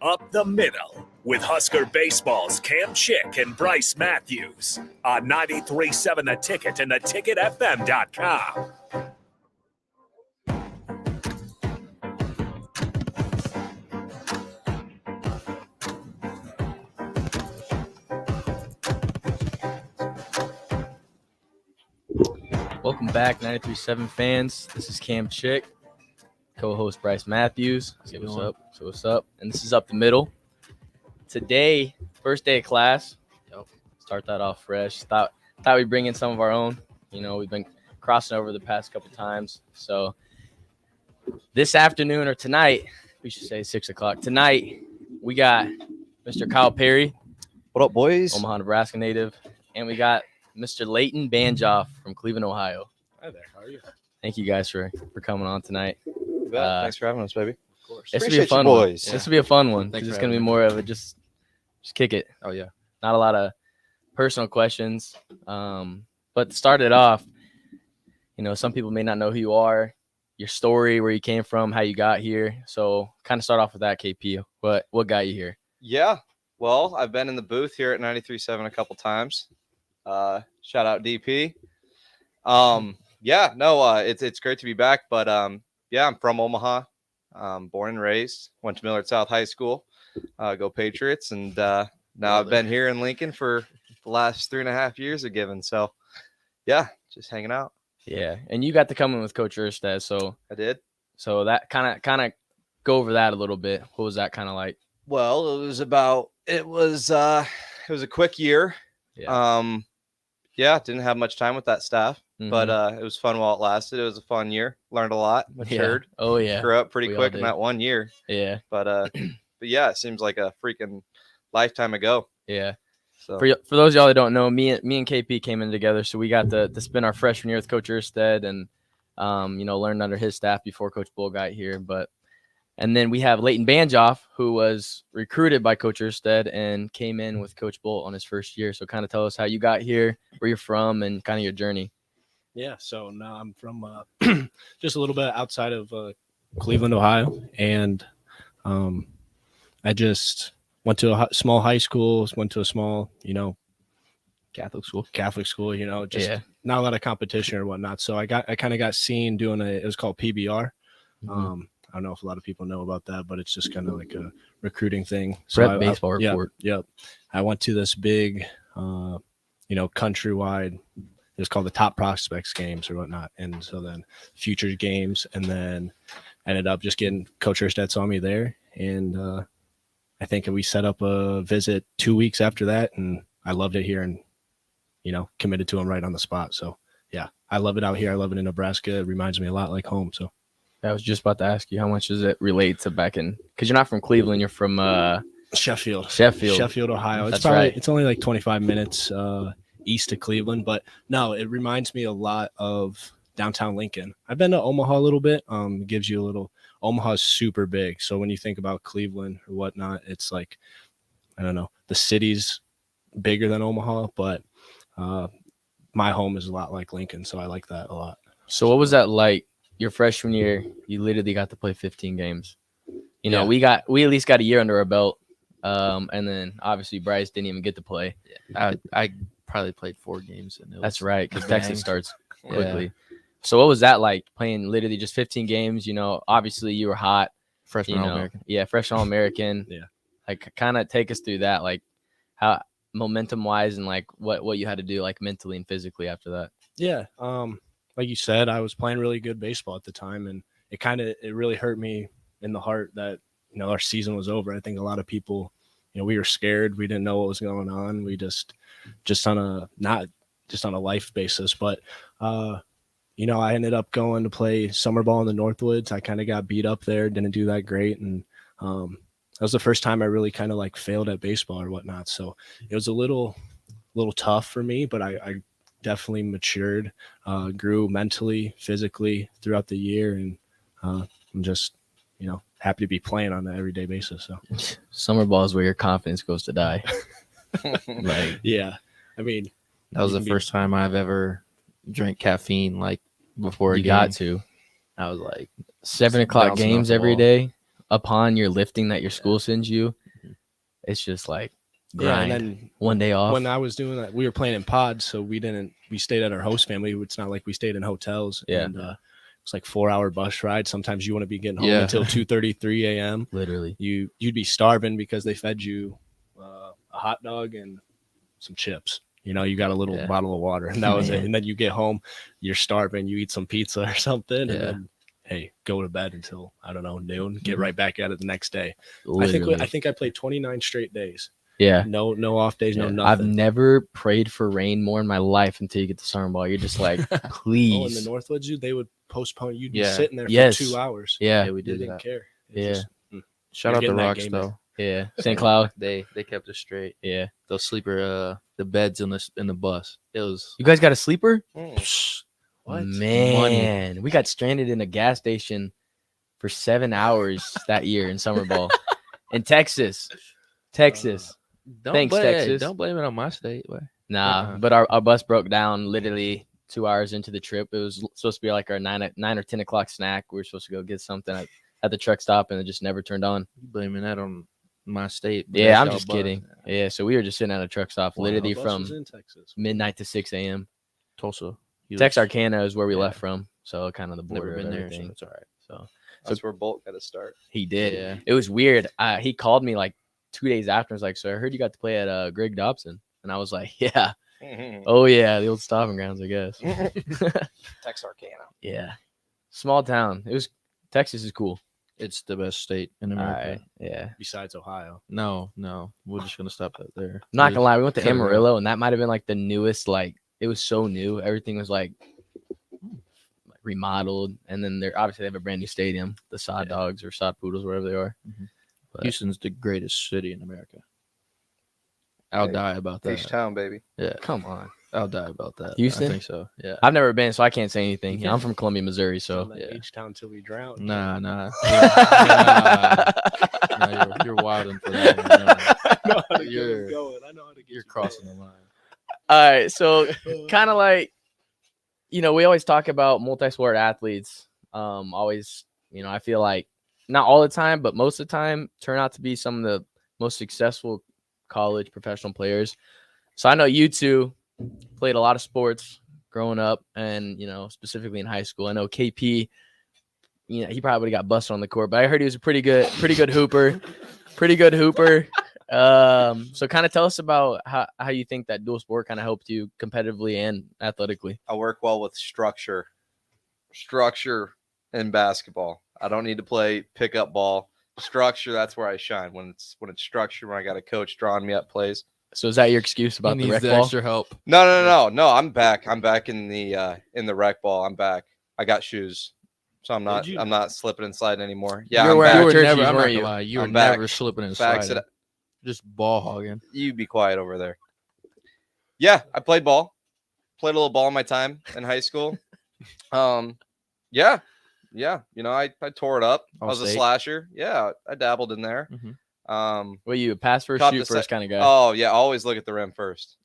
Up the middle with Husker Baseball's Cam Chick and Bryce Matthews on 93.7 The Ticket and theticketfm.com. Welcome back, 93.7 fans. This is Cam Chick, co-host Bryce Matthews. Say what's up. So what's up? And this is Up the Middle. Today, first day of class. Start that off fresh. Thought we'd bring in some of our own. You know, we've been crossing over the past couple times. So this afternoon or tonight, we should say 6 o'clock. Tonight, we got Mr. Kyle Perry. What up, boys? Omaha, Nebraska native. And we got Mr. Leighton Banjoff from Cleveland, Ohio. Hi there. How are you? Thank you guys for coming on tonight. Thanks for having us, baby. Of course. This will be a fun boys. one. Yeah. This will be a fun one Thanks because it's for going to be having more of a just kick it. Oh, yeah. Not a lot of personal questions. But to start it off, you know, some people may not know who you are, your story, where you came from, how you got here. So kind of start off with that, KP. What got you here? Yeah. Well, I've been in the booth here at 93.7 a couple times. Shout out DP. It's great to be back. But I'm from Omaha. Born and raised. Went to Millard South High School. Go Patriots. And now I've been here in Lincoln for the last 3.5 years of giving. So, yeah, just hanging out. Yeah, and you got to come in with Coach Erstad. So I did. So that kind of go over that a little bit. What was that kind of like? Well, it was a quick year. Didn't have much time with that staff, but it was fun while it lasted. It was a fun year. Learned a lot, matured. Yeah. Oh yeah. Grew up pretty quick in that 1 year. Yeah. But yeah, it seems like a freaking lifetime ago. Yeah. So for those of y'all that don't know, me and KP came in together, so we got to spend our freshman year with Coach Erstad and learned under his staff before Coach Bull got here. And then we have Leighton Banjoff, who was recruited by Coach Erstad and came in with Coach Bull on his first year. So kind of tell us how you got here, where you're from, and kind of your journey. Yeah, so now I'm from just a little bit outside of Cleveland, Ohio. And I just went to a small high school, went to a small, Catholic school, just not a lot of competition or whatnot. So I kind of got seen doing it was called PBR. I don't know if a lot of people know about that, but it's just kind of like a recruiting thing. So baseball report. Yep. I went to this big, countrywide, it was called the Top Prospects Games or whatnot. And so then Futures Games, and then ended up just getting Coach Erstad saw me there. And I think we set up a visit 2 weeks after that, and I loved it here and, committed to him right on the spot. So, yeah, I love it out here. I love it in Nebraska. It reminds me a lot like home, so. I was just about to ask you, how much does it relate to back in? Because you're not from Cleveland, you're from Sheffield, Ohio. It's only like 25 minutes east of Cleveland, but no, it reminds me a lot of downtown Lincoln. I've been to Omaha a little bit. It gives you a little. Omaha's super big, so when you think about Cleveland or whatnot, it's like, I don't know, the city's bigger than Omaha, but my home is a lot like Lincoln, so I like that a lot. So what was that like? Your freshman year, you literally got to play 15 games. We at least got a year under our belt. And then obviously Bryce didn't even get to play. Yeah. I probably played 4 games. And that's right, because Texas starts quickly. Yeah. So what was that like, playing literally just 15 games? Obviously you were hot. Freshman All-American. Yeah, freshman All-American. Yeah. Like, kind of take us through that, like how momentum-wise and like what you had to do like mentally and physically after that. Yeah. Like you said, I was playing really good baseball at the time, and it really hurt me in the heart that, our season was over. I think a lot of people, we were scared. We didn't know what was going on. We just not on a life basis, but, I ended up going to play summer ball in the Northwoods. I kind of got beat up there, didn't do that great. And, that was the first time I really kind of like failed at baseball or whatnot. So it was a little tough for me, but I definitely matured, grew mentally, physically throughout the year, and I'm just, happy to be playing on an everyday basis. So summer ball is where your confidence goes to die. Yeah, I mean, that was the first time I've ever drank caffeine like before a game. Got to. I was like 7 o'clock games every day. upon your lifting that your school sends you, it's just like grind. And then one day off. when I was doing that, we were playing in pods, so we stayed at our host family. It's not like we stayed in hotels. Yeah. And it's like 4-hour bus ride. Sometimes you want to be getting home Yeah. until 2:33 a.m. Literally. You'd be starving because they fed you a hot dog and some chips. You know, you got a little bottle of water, and that was it. And then you get home, you're starving. You eat some pizza or something, and then hey, go to bed until I don't know noon. Get right back at it the next day. Literally. I think I played 29 straight days. Yeah. No off days, no nothing. I've never prayed for rain more in my life until you get to summer ball. You're just like, please. Oh, in the Northwoods, they would postpone. You'd be sitting there for 2 hours. Yeah, we They did didn't that. care. Shout You're out the getting that Rocks game though. yeah. St. Cloud. They kept us straight. Yeah. Those sleeper the beds in the bus. It was You guys got a sleeper? What? Man, we got stranded in a gas station for 7 hours that year in summer ball in Texas. Thanks, Texas. Don't blame it on my state. Nah, but our bus broke down literally 2 hours into the trip. It was supposed to be like our 9 or 10 o'clock snack. We were supposed to go get something at the truck stop, and it just never turned on. You blaming that on my state? but Yeah, that's I'm y'all just bus. kidding. Yeah, so we were just sitting at a truck stop literally Our bus from was in Texas. midnight to 6 a.m. Tulsa. Texarkana is where we left from, so kind of the border Never been of there, so everything. it's all right. So That's where Bolt got to start. he did. Yeah. It was weird. He called me like 2 days after. I was like, "So I heard you got to play at Greg Dobson," and I was like, "Yeah, oh yeah, the old stomping grounds, I guess." Texarkana. Yeah, small town. Texas is cool. It's the best state in All America. right, yeah. Besides Ohio. No, we're just gonna stop that there. I'm not gonna lie, we went to cut it out. Amarillo, and that might have been like the newest. Like it was so new. Everything was like remodeled, and then they have a brand new stadium, the Sod Dogs or Sod Poodles, wherever they are. But- Houston's the greatest city in America. I'll die about that. H-Town, baby. Yeah, Come on, I'll die about that. Houston? I think so. Yeah. I've never been, so I can't say anything. I'm from Columbia, Missouri, so yeah. H-Town till we drown. Nah. Nah, yeah. you're wilding for that. One. I know how to get You're- him going. I know how to get You're you crossing the line. All right, so kind of like, we always talk about multi-sport athletes. Always, I feel like not all the time, but most of the time turn out to be some of the most successful college professional players. So I know you two played a lot of sports growing up and, specifically in high school. I know KP, he probably got busted on the court, but I heard he was a pretty good hooper. So kind of tell us about how you think that dual sport kind of helped you competitively and athletically. I work well with structure in basketball. I don't need to play pickup ball. Structure, that's where I shine. When it's structure, when I got a coach drawing me up plays. So is that your excuse about the rec ball? extra help. No. I'm back. I'm back in the rec ball. I'm back. I got shoes. So I'm not slipping and sliding anymore. Yeah, You were I'm wearing back. You were Turkeys, never. I'm not weren't gonna you? lie. You were I'm back. never slipping and Facts sliding. Just ball hogging. You be quiet over there. Yeah, I played ball. Played a little ball in my time in high school. Yeah. I tore it up. I was a All-state. slasher. Yeah, I dabbled in there. Were you a pass first, Caught shoot the first kind of guy? Oh yeah, always look at the rim first.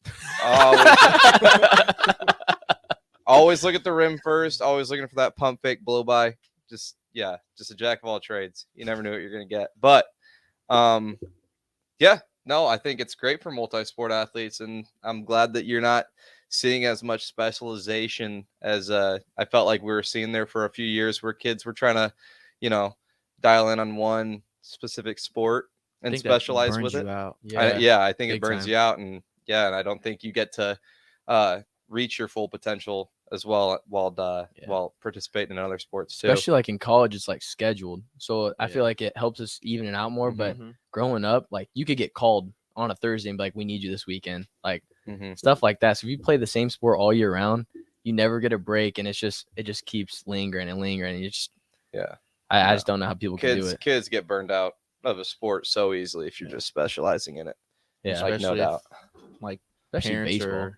Always look at the rim first. Always looking for that pump fake blow by. Just a jack of all trades. You never knew what you're gonna get. But I think it's great for multi-sport athletes, and I'm glad that you're not seeing as much specialization as I felt like we were seeing there for a few years, where kids were trying to, dial in on one specific sport and specialize with it. I think it Big burns time. you out, and I don't think you get to reach your full potential as well while participating in other sports too. Especially like in college, it's like scheduled. So I feel like it helps us even it out more. But growing up, like you could get called on a Thursday and be like, we need you this weekend. Like stuff like that. So if you play the same sport all year round, you never get a break, and it just keeps lingering and lingering. And you just I just don't know how people can do it. Kids get burned out of a sport so easily if you're just specializing in it. Yeah, Like, no Especially doubt. Like especially parents baseball. or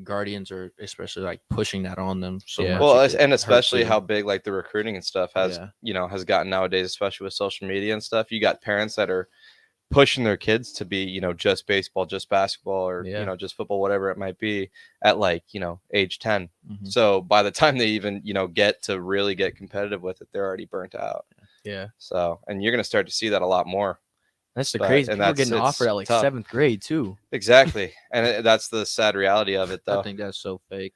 guardians are especially like pushing that on them. So Yeah. much Well, it could and hurt especially too. how big like the recruiting and stuff has gotten nowadays, especially with social media and stuff. You got parents that are pushing their kids to be, just baseball, just basketball, or just football, whatever it might be, at like age 10. So by the time they even get to really get competitive with it, they're already burnt out. Yeah. So, and you're going to start to see that a lot more. That's the But- crazy. and People are that's- getting it's offered at like tough. 7th grade too. Exactly. And that's the sad reality of it, I though. think that's so fake.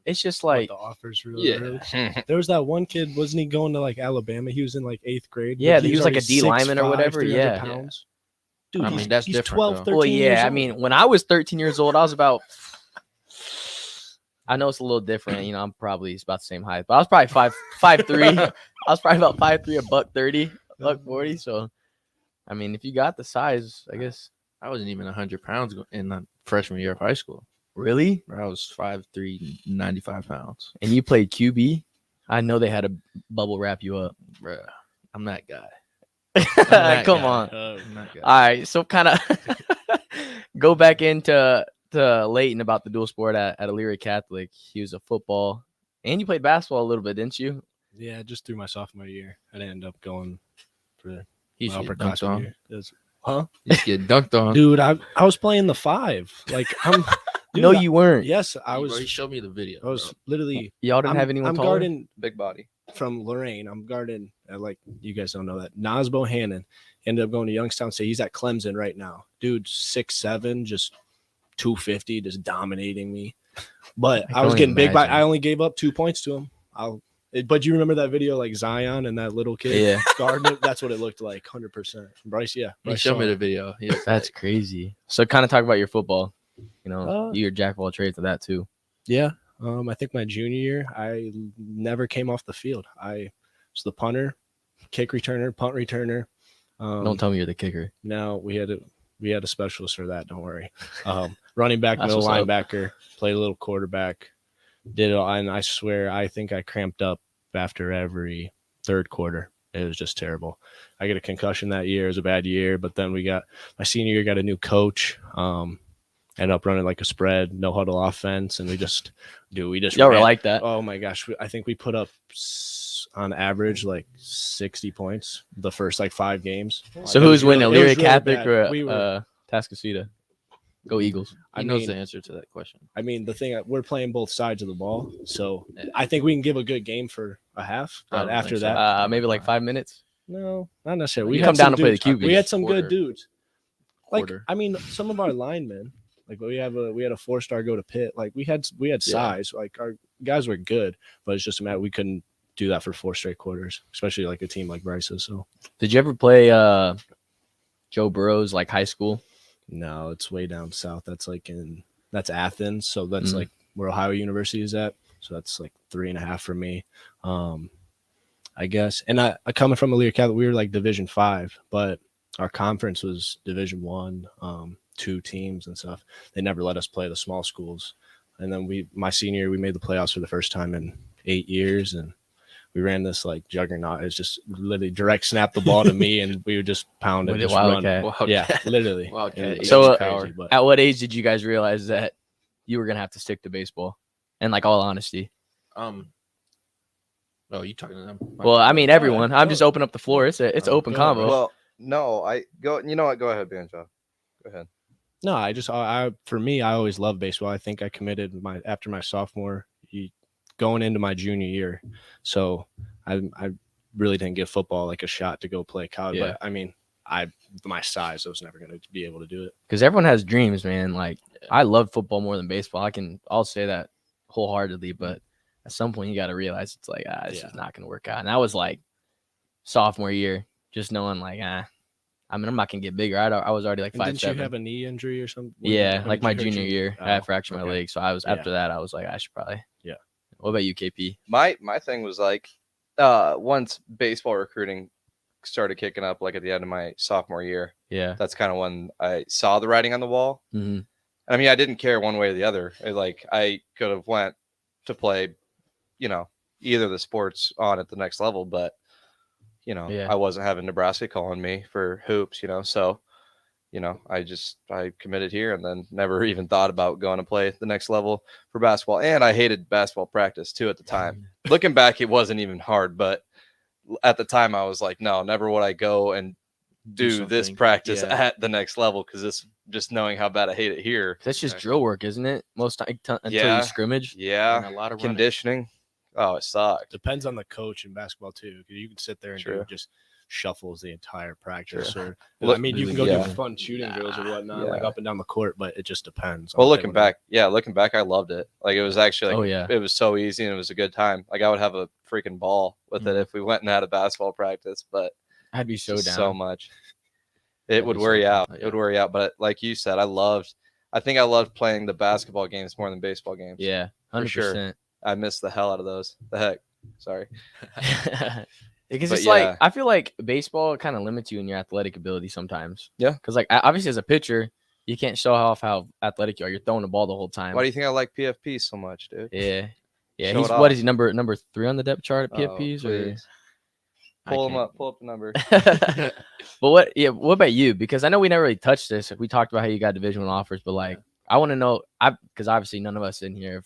It's just What, like, the offers really Yeah. early? There was that one kid, wasn't he going to like Alabama? He was in like 8th grade. Yeah, but he was like a already D lineman or 6'5", whatever, 300 yeah. pounds. Dude, I mean, that's he's different, 12, though. 13 well, years yeah. I old. mean, when I was 13 years old, I was about. I know it's a little different. You know, I'm probably about the same height, but I was probably 5'3". I was probably about 5'3", $130, $140. So, I mean, if you got the size, I guess. I wasn't even 100 pounds in the freshman year of high school. Really? I was 5'3", 95 pounds. And you played QB? I know they had to bubble wrap you up. Bruh, I'm that guy. that Come guy. on. I'm that guy. All right, so kind of go back into Leighton about the dual sport at Elyria Catholic. He was a football, and you played basketball a little bit, didn't you? Yeah, just through my sophomore year. I didn't end up going for He's my getting dunked upperclassmen on. year. Huh? He's getting dunked on. Dude, I was playing the 5. Like, I'm. Dude, No, you weren't. Yes, I Bro, was. he showed me the video. I was literally. Y'all didn't I'm, have anyone I'm taller? guarding Big body. from Lorraine. I'm guarding. Like, you guys don't know that. Nas Bohannon ended up going to Youngstown State. He's at Clemson right now. Dude, 6'7", just 250, just dominating me. But I I was can getting big. By imagine. I only gave up 2 points to him. But you remember that video, like Zion and that little kid Yeah. guarding it? That's what it looked like, 100%. Bryce, yeah. He Bryce showed saw me it. the video. He was That's like, crazy. So kind of talk about your football. You know, Uh, you're jack of all trades to that too. Yeah. I think my junior year, I never came off the field. I was the punter, kick returner, punt returner. Don't tell me you're the kicker. No, we had a specialist for that. Don't worry. Running back, That's middle what's up. linebacker, played a little quarterback, did it all. And I swear, I think I cramped up after every third quarter. It was just terrible. I got a concussion that year. It was a bad year. But then my senior year, got a new coach. Ended up running like a spread, no huddle offense, and we just Y'all were ran. like that. Oh my gosh, I think we put up on average like 60 points the first like 5 games. So It who's was winning, really- it was Elyria really Catholic bad. or We were- Tascasita? Go Eagles. he I knows mean, the answer to that question. I mean, the thing, we're playing both sides of the ball, so Yeah. I think we can give a good game for a half. I But don't after think so. that, Maybe like 5 minutes. no, not necessarily. You We come had down some to play the dudes- QB. We had some Quarter. good dudes. Like, Quarter. I mean, some of our linemen, like we had a 4-star go to Pitt. Like we had size. Like our guys were good, but it's just a matter we couldn't do that for 4 straight quarters, especially like a team like Bryce's. So Did you ever play Joe Burrow's like high school? no, it's way down south. That's Athens. So that's Mhm. like where Ohio University is at. So that's like 3.5 for me. I guess. And I coming from Elyria Catholic, we were like Division 5, but our conference was Division 1, 2 teams and stuff. They never let us play the small schools. And then my senior year, we made the playoffs for the first time in 8 years, and we ran this like juggernaut. It's just literally direct snap the ball to me, and we would just pound it, With a just run. Wildcat. Yeah, literally. Wildcat. And it So, was uh, crazy, but At what age did you guys realize that you were gonna have to stick to baseball? And like all honesty. Oh, you talking to them? Well, I mean everyone. I'm just Go. open up the floor. It's an open Go. combo. Well, no, I go. You know what? Go ahead, Banjo. Go ahead. no, for me, I always loved baseball. I think I committed after my sophomore, going into my junior year. So I really didn't give football like a shot to go play college. Yeah. But I mean, my size, I was never going to be able to do it. Because everyone has dreams, man. Like I love football more than baseball. I'll say that wholeheartedly, but at some point you got to realize it's like this Yeah. is not gonna work out. And that was like sophomore year, just knowing like I mean I'm not gonna get bigger. I was already like And didn't you 5'7". have a knee injury or something? Yeah, When like did my you hurt junior your- year, I Oh, fractured my okay. leg. So I was Yeah. after that I was like I should probably. Yeah. What about you, KP? My thing was like, once baseball recruiting started kicking up, like at the end of my sophomore year, Yeah. that's kind of when I saw the writing on the wall. Mm-hmm. I mean, I didn't care one way or the other. I could have went to play, either of the sports on at the next level, but Yeah. I wasn't having Nebraska calling me for hoops, so I committed here and then never even thought about going to play the next level for basketball. And I hated basketball practice too at the time. Looking back, it wasn't even hard, but at the time I was like, no, never would I go and do this something. practice Yeah. at the next level, because it's just knowing how bad I hate it here. That's just Exactly. drill work, isn't it? Most time until Yeah. you scrimmage. Yeah, And a lot of running. conditioning. Oh, it sucked. Depends on the coach in basketball too. 'Cause you can sit there and True. do just shuffles the entire practice. Or Look- I mean, you can go yeah. do fun shooting drills or whatnot, like Yeah. up and down the court, but it just depends. on Well, what they looking wanna back, I loved it. Like, it was actually like, Oh, yeah. it was so easy and it was a good time. Like, I would have a freaking ball with it if we went and had a basketball practice, but I'd be so just down. so much. It That'd would be wear so you fun. out. It would wear you out. But like you said, I think I loved playing the basketball games more than baseball games. Yeah, For 100%. sure. I missed the hell out of those. The heck. Sorry. Because But it's like yeah. I feel like baseball kind of limits you in your athletic ability sometimes. Yeah. Because like obviously as a pitcher, you can't show off how athletic you are. You're throwing the ball the whole time. Why do you think I like PFP so much, dude? Yeah. Yeah. Show He's it what off. is he number 3 on the depth chart at PFPs Oh, or please. I Pull them can't- up. Pull up the number. But what about you? Because I know we never really touched this. We talked about how you got Division 1 offers, but like I want to know because obviously none of us in here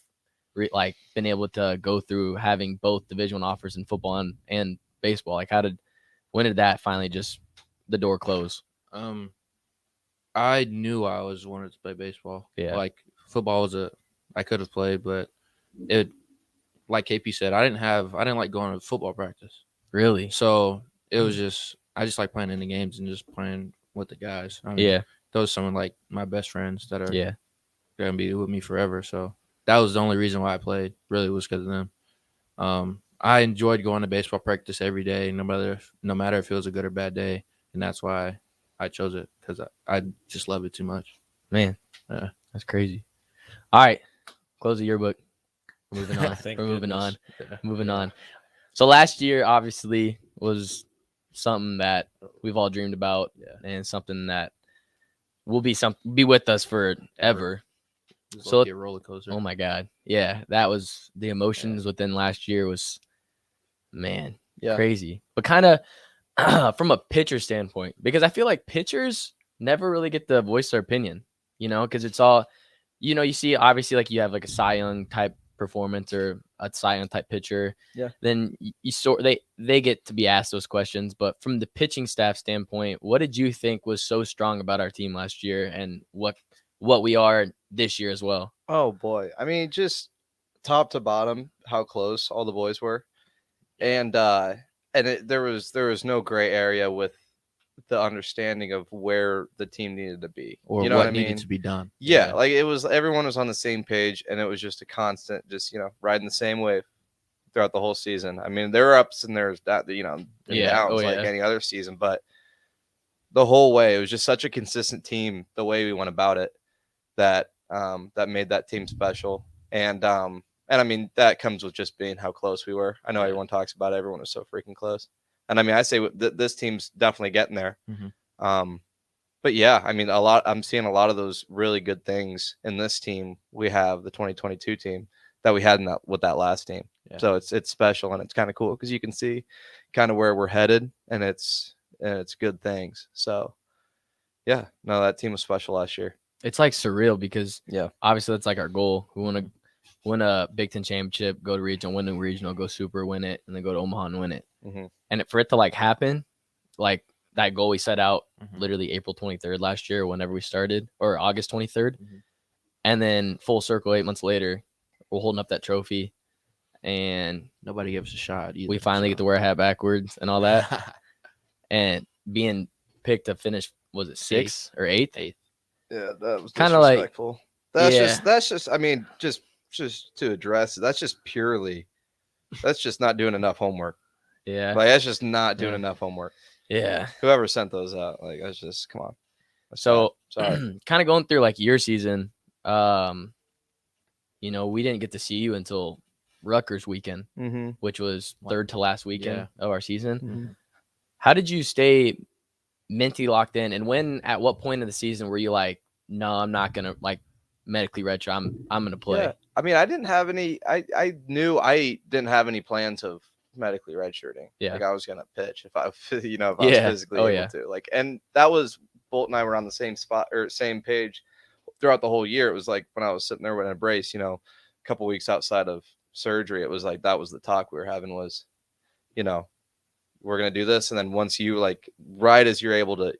have like been able to go through having both Division 1 offers in football and baseball. Like when did that finally just the door close? I knew I was wanted to play baseball. Yeah. Like football I could have played, but it, like KP said, I didn't like going to football practice. Really? So it was I just like playing in the games and just playing with the guys. I mean, Yeah. those are some of like my best friends that are Yeah. gonna be with me forever. So that was the only reason why I played. Really was because of them. I enjoyed going to baseball practice every day, no matter if it was a good or bad day, and that's why I chose it because I just love it too much. Man, Yeah. that's crazy. All right, close the yearbook. We're moving on. Thank We're moving on. goodness. Moving on. So last year, obviously, was something that we've all dreamed about, and something that will be with us forever. This So- will be a roller coaster. Oh my God, yeah, that was the emotions within last year was, man, Yeah. crazy. But kind of from a pitcher standpoint, because I feel like pitchers never really get to voice their opinion, because it's all, you see obviously like you have like a Cy Young type performance or a Cy Young type pitcher. Yeah. Then they get to be asked those questions. But from the pitching staff standpoint, what did you think was so strong about our team last year and what we are this year as well? Oh boy. I mean, just top to bottom, how close all the boys were. And there was no gray area with the understanding of where the team needed to be. Or you know what I needed mean? to be done. Yeah, like everyone was on the same page, and it was just a constant, just riding the same wave throughout the whole season. I mean, there were ups and there's and Yeah. downs Oh, like yeah. any other season, but the whole way it was just such a consistent team. The way we went about it, that made that team special, and I mean that comes with just being how close we were. I know everyone talks about it. Everyone was so freaking close, and I mean I say this team's definitely getting there. But yeah, I mean, I'm seeing a lot of those really good things in this team. We have the 2022 team that we had with that last team. Yeah. So it's special and it's kind of cool because you can see kind of where we're headed, and it's good things. So yeah, no, that team was special last year. It's like surreal because Yeah. obviously that's like our goal. We want to win a Big Ten championship, go to regional, win the regional, go super, win it, and then go to Omaha and win it. Mhm. And for it to like happen, like that goal we set out Mhm. literally April 23rd last year, whenever we started, or August 23rd, Mhm. and then full circle 8 months later, we're holding up that trophy, and Nobody gives a shot either. we finally get to wear a hat backwards and all that, and being picked to finish, was it 6th or 8th? Yeah, that was Kinda like- disrespectful. That's Yeah. just I mean, just to address it, that's just not doing enough homework. Yeah, Like that's just not doing Yeah. enough homework. yeah. Whoever sent those out, like that's just come on. That's So bad. Sorry. kind of going through like your season, we didn't get to see you until Rutgers weekend, Mm-hmm. which was third to last weekend of our season. Mhm. How did you stay mentally locked in? And at what point of the season were you like, no, I'm not gonna like medically retro. I'm gonna play. Yeah. I mean, I didn't have any. I knew I didn't have any plans of medically redshirting. Yeah. Like I was gonna pitch if I was physically Oh, able yeah. to. Like, and that was Bolt and I were on the same spot or same page throughout the whole year. It was like when I was sitting there with a brace, a couple weeks outside of surgery, it was like that was the talk we were having was, we're gonna do this, and then once you like right as you're able to,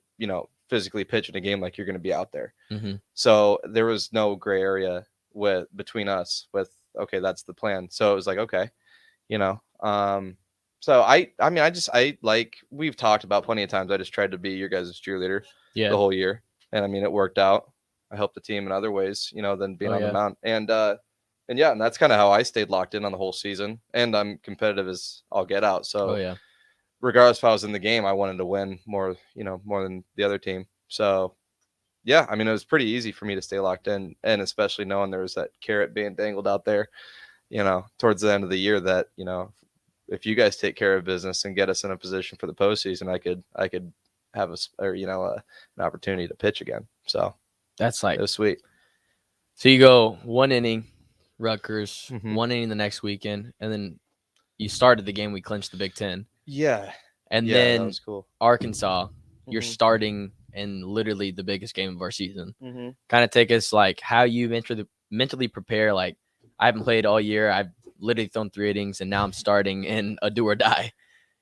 physically pitch in a game, like you're gonna be out there. Mm-hmm. So there was no gray area between us with okay, that's the plan. So it was like, okay, you know. So I mean, we've talked about plenty of times. I just tried to be your guys' cheerleader the whole year. And I mean, it worked out. I helped the team in other ways, you know, than being on the mound. And that's kind of how I stayed locked in on the whole season. And I'm competitive as I'll get out. So regardless if I was in the game, I wanted to win more than the other team. So yeah, I mean, it was pretty easy for me to stay locked in, and especially knowing there was that carrot being dangled out there, you know, towards the end of the year that, you know, if you guys take care of business and get us in a position for the postseason, I could have an opportunity to pitch again. So that's like, it was sweet. So you go 1 inning, Rutgers, 1 inning the next weekend, and then you started the game. We clinched the Big Ten. Yeah. And then that was cool. Arkansas, you're starting in literally the biggest game of our season. Mm-hmm. Kind of take us like how you mentally prepare. Like, I haven't played all year. I've literally thrown 3 innings, and now I'm starting in a do or die.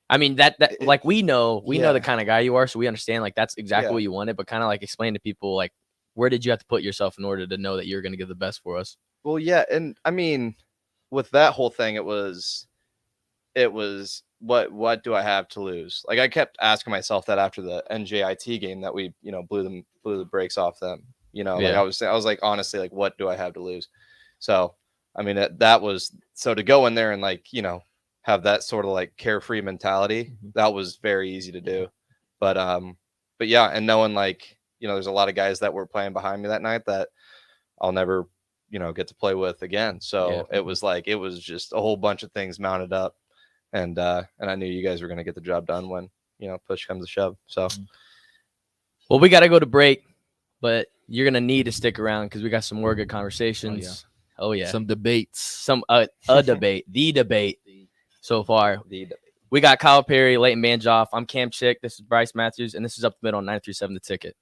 I mean, that like we know the kind of guy you are, so we understand like that's exactly what you wanted. But kind of like explain to people like, where did you have to put yourself in order to know that you're going to give the best for us? Well, yeah, and I mean, with that whole thing, it was what do I have to lose? Like, I kept asking myself that after the NJIT game that we, you know, blew the brakes off them. You know, like I was like, honestly, like, what do I have to lose? So, I mean, that was so to go in there and like, you know, have that sort of like carefree mentality. That was very easy to do. But yeah, and knowing like, you know, there's a lot of guys that were playing behind me that night that I'll never, you know, get to play with again. So it was just a whole bunch of things mounted up. And I knew you guys were going to get the job done when, you know, push comes to shove. So, well, we got to go to break, but you're going to need to stick around because we got some more good conversations. Oh yeah. Some debates. A debate. The debate so far. We got Kyle Perry, Leighton Banjoff. I'm Cam Chick. This is Bryce Matthews, and this is Up the Middle on 93.7 The Ticket.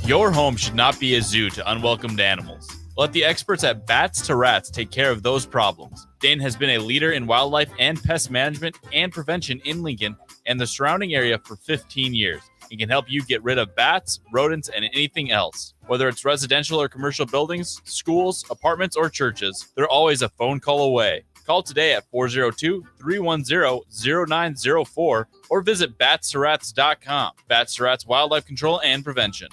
Your home should not be a zoo to unwelcomed animals. Let the experts at Bats to Rats take care of those problems. Dane has been a leader in wildlife and pest management and prevention in Lincoln and the surrounding area for 15 years. He can help you get rid of bats, rodents, and anything else. Whether it's residential or commercial buildings, schools, apartments, or churches, they're always a phone call away. Call today at 402-310-0904 or visit batstoRats.com. Bats to Rats Wildlife Control and Prevention.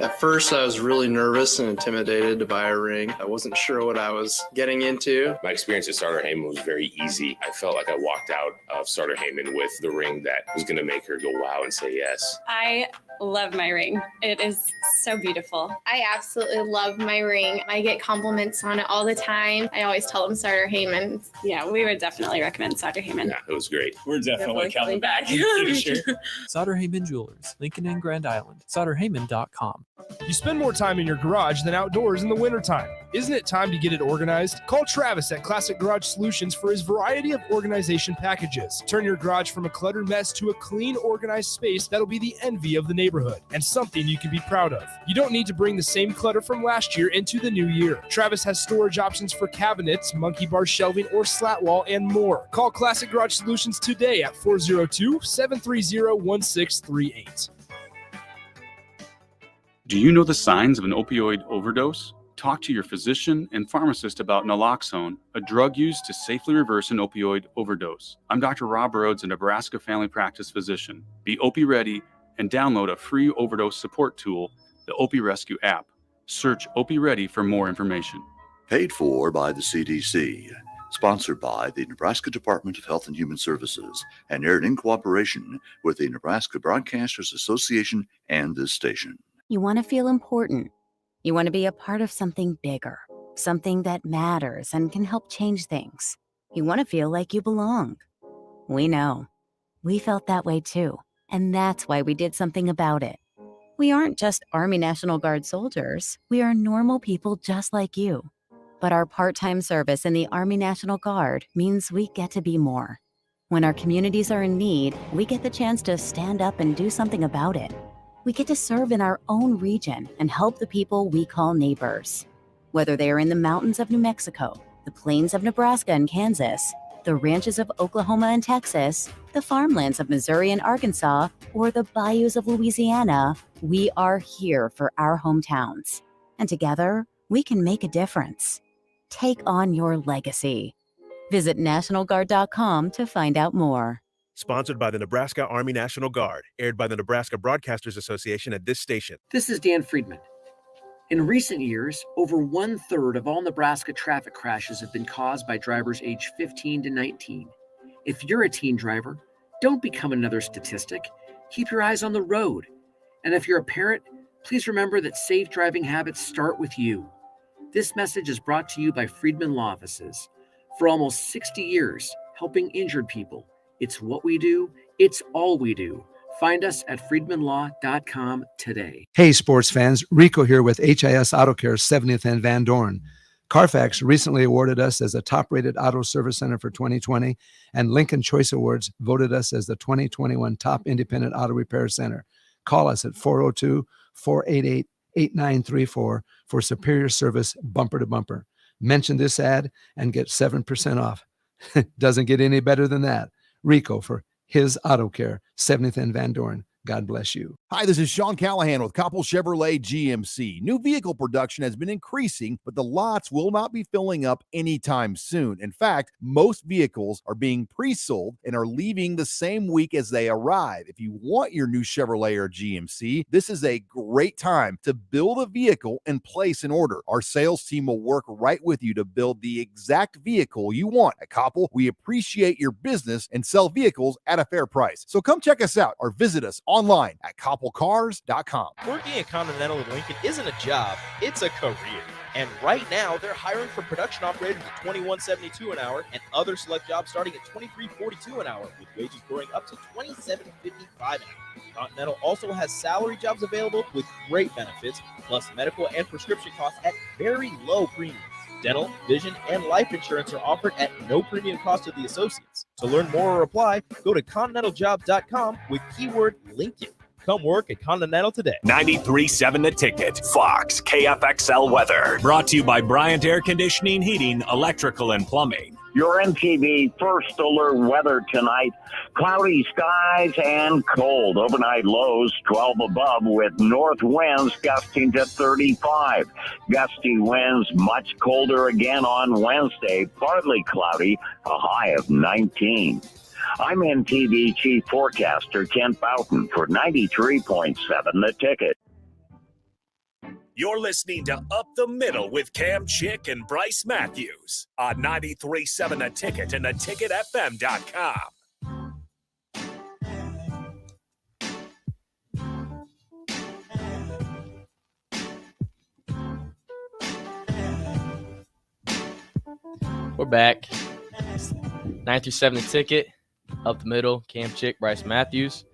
At first, I was really nervous and intimidated to buy a ring. I wasn't sure what I was getting into. My experience at Starter Heyman was very easy. I felt like I walked out of Starter Heyman with the ring that was going to make her go wow and say yes. I love my ring. It is so beautiful. I absolutely love my ring. I get compliments on it all the time. I always tell them Starter Heyman. Yeah, we would definitely recommend Starter Heyman. Yeah, it was great. We're definitely coming back. Sure. Sauter Heyman Jewelers, Lincoln and Grand Island. SauterHeyman.com. You spend more time in your garage than outdoors in the wintertime. Isn't it time to get it organized? Call Travis at Classic Garage Solutions for his variety of organization packages. Turn your garage from a cluttered mess to a clean, organized space that'll be the envy of the neighborhood and something you can be proud of. You don't need to bring the same clutter from last year into the new year. Travis has storage options for cabinets, monkey bar shelving, or slat wall, and more. Call Classic Garage Solutions today at 402-730-1638. Do you know the signs of an opioid overdose? Talk to your physician and pharmacist about naloxone, a drug used to safely reverse an opioid overdose. I'm Dr. Rob Rhodes, a Nebraska family practice physician. Be Opie ready and download a free overdose support tool, the Opie Rescue app. Search Opie Ready for more information. Paid for by the CDC. Sponsored by the Nebraska Department of Health and Human Services and aired in cooperation with the Nebraska Broadcasters Association and this station. You want to feel important. You want to be a part of something bigger, something that matters and can help change things. You want to feel like you belong. We know. We felt that way too, and that's why we did something about it. We aren't just Army National Guard soldiers. We are normal people just like you. But our part-time service in the Army National Guard means we get to be more. When our communities are in need, we get the chance to stand up and do something about it. We get to serve in our own region and help the people we call neighbors. Whether they are in the mountains of New Mexico, the plains of Nebraska and Kansas, the ranches of Oklahoma and Texas, the farmlands of Missouri and Arkansas, or the bayous of Louisiana, we are here for our hometowns. And together, we can make a difference. Take on your legacy. Visit NationalGuard.com to find out more. Sponsored by the Nebraska Army National Guard. Aired by the Nebraska Broadcasters Association at this station. This is Dan Friedman. In recent years, over 1/3 of all Nebraska traffic crashes have been caused by drivers aged 15 to 19. If you're a teen driver, don't become another statistic. Keep your eyes on the road. And if you're a parent, please remember that safe driving habits start with you. This message is brought to you by Friedman Law Offices. For almost 60 years, helping injured people. It's what we do. It's all we do. Find us at friedmanlaw.com today. Hey, sports fans. Rico here with HIS Auto Care 70th and Van Dorn. Carfax recently awarded us as a top-rated auto service center for 2020, and Lincoln Choice Awards voted us as the 2021 top independent auto repair center. Call us at 402-488-8934 for superior service bumper to bumper. Mention this ad and get 7% off. Doesn't get any better than that. Rico for his Auto Care, 70th and Van Dorn. God bless you. Hi, this is Sean Callahan with Koppel Chevrolet GMC. New vehicle production has been increasing, but the lots will not be filling up anytime soon. In fact, most vehicles are being pre-sold and are leaving the same week as they arrive. If you want your new Chevrolet or GMC, this is a great time to build a vehicle and place an order. Our sales team will work right with you to build the exact vehicle you want. At Koppel, we appreciate your business and sell vehicles at a fair price. So come check us out or visit us online at koppelcars.com. Working at Continental in Lincoln isn't a job, it's a career. And right now, they're hiring for production operators at $21.72 an hour and other select jobs starting at $23.42 an hour, with wages growing up to $27.55 an hour. Continental also has salary jobs available with great benefits, plus medical and prescription costs at very low premiums. Dental, vision, and life insurance are offered at no premium cost to the associates. To learn more or apply, go to continentaljob.com with keyword Lincoln. Come work at Continental today. 93.7 The Ticket, Fox, KFXL weather. Brought to you by Bryant Air Conditioning, Heating, Electrical, and Plumbing. Your MTV first alert weather tonight. Cloudy skies and cold. Overnight lows 12 above with north winds gusting to 35. Gusty winds much colder again on Wednesday. Partly cloudy, a high of 19. I'm MTV Chief Forecaster Kent Boughton for 93.7 The Ticket. You're listening to Up the Middle with Cam Chick and Bryce Matthews on 93.7 The Ticket and theticketfm.com. We're back. 9-7 The Ticket, Up the Middle, Cam Chick, Bryce Matthews.